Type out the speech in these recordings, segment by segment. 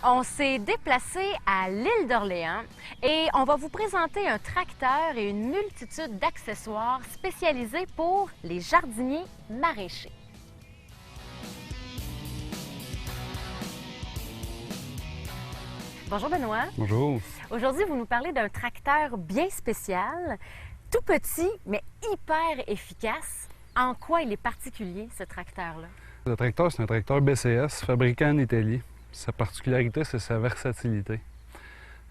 On s'est déplacé à l'île d'Orléans et on va vous présenter un tracteur et une multitude d'accessoires spécialisés pour les jardiniers maraîchers. Bonjour Benoît. Bonjour. Aujourd'hui, vous nous parlez d'un tracteur bien spécial, tout petit mais hyper efficace. En quoi il est particulier, ce tracteur-là? Le tracteur, c'est un tracteur BCS fabriqué en Italie. Sa particularité, c'est sa versatilité.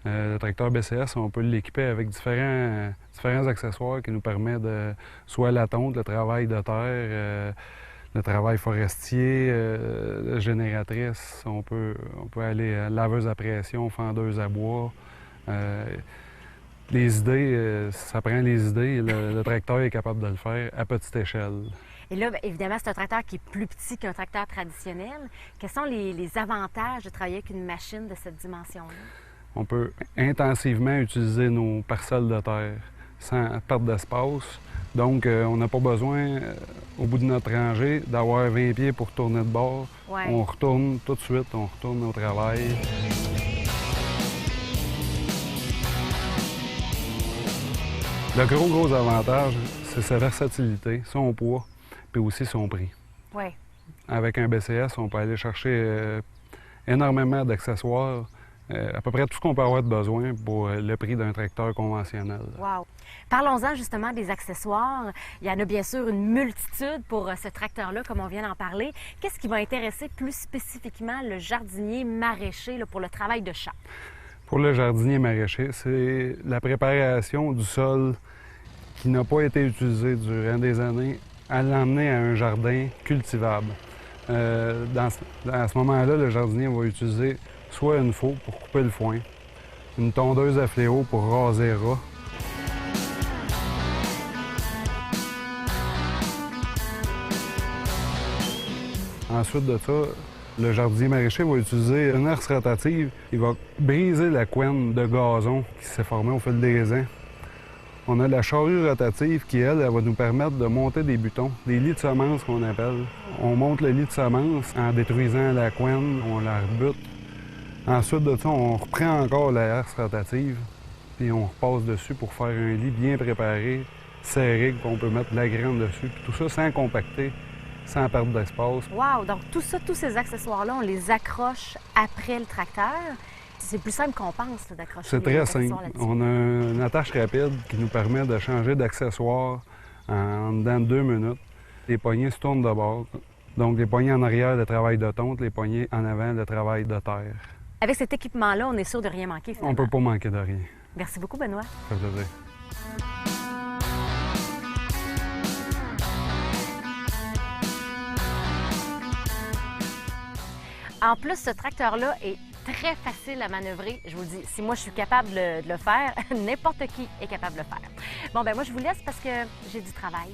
Le tracteur BCS, on peut l'équiper avec différents accessoires qui nous permettent de soit la tonte, le travail de terre, le travail forestier, la génératrice. On peut aller à laveuse à pression, fendeuse à bois. Les idées, ça prend les idées. Le tracteur est capable de le faire à petite échelle. Et là, évidemment, c'est un tracteur qui est plus petit qu'un tracteur traditionnel. Quels sont les avantages de travailler avec une machine de cette dimension-là? On peut intensivement utiliser nos parcelles de terre sans perte d'espace. Donc, on n'a pas besoin, au bout de notre rangée, d'avoir 20 pieds pour tourner de bord. Ouais. On retourne tout de suite, on retourne au travail. Le gros avantage, c'est sa versatilité, son poids, puis aussi son prix. Oui. Avec un BCS, on peut aller chercher énormément d'accessoires, à peu près tout ce qu'on peut avoir de besoin pour le prix d'un tracteur conventionnel. Wow! Parlons-en justement des accessoires. Il y en a bien sûr une multitude pour ce tracteur-là, comme on vient d'en parler. Qu'est-ce qui va intéresser plus spécifiquement le jardinier maraîcher là, pour le travail de champ? Pour le jardinier maraîcher, c'est la préparation du sol qui n'a pas été utilisé durant des années à l'emmener à un jardin cultivable. À ce moment-là, le jardinier va utiliser soit une faux pour couper le foin, une tondeuse à fléau pour raser ras. Ensuite de ça, le jardinier maraîcher va utiliser une herse rotative. Il va briser la couenne de gazon qui s'est formée au fil des ans. On a la charrue rotative qui, elle va nous permettre de monter des butons, des lits de semences qu'on appelle. On monte le lit de semences en détruisant la couenne, on la rebute. Ensuite de ça, on reprend encore la herse rotative, puis on repasse dessus pour faire un lit bien préparé, serré, qu'on peut mettre de la graine dessus. Puis tout ça sans compacter, sans perte d'espace. Wow! Donc tout ça, tous ces accessoires-là, on les accroche après le tracteur. C'est plus simple qu'on pense d'accrocher. C'est très simple. On a une attache rapide qui nous permet de changer d'accessoire en dedans de 2 minutes. Les poignées se tournent de bord. Donc les poignées en arrière, le travail de tonte, les poignées en avant, le travail de terre. Avec cet équipement-là, on est sûr de rien manquer, finalement. On peut pas manquer de rien. Merci beaucoup, Benoît. Ça fait plaisir. En plus, ce tracteur-là est très facile à manœuvrer. Je vous le dis, si moi je suis capable de le faire, n'importe qui est capable de le faire. Bon, ben moi je vous laisse parce que j'ai du travail.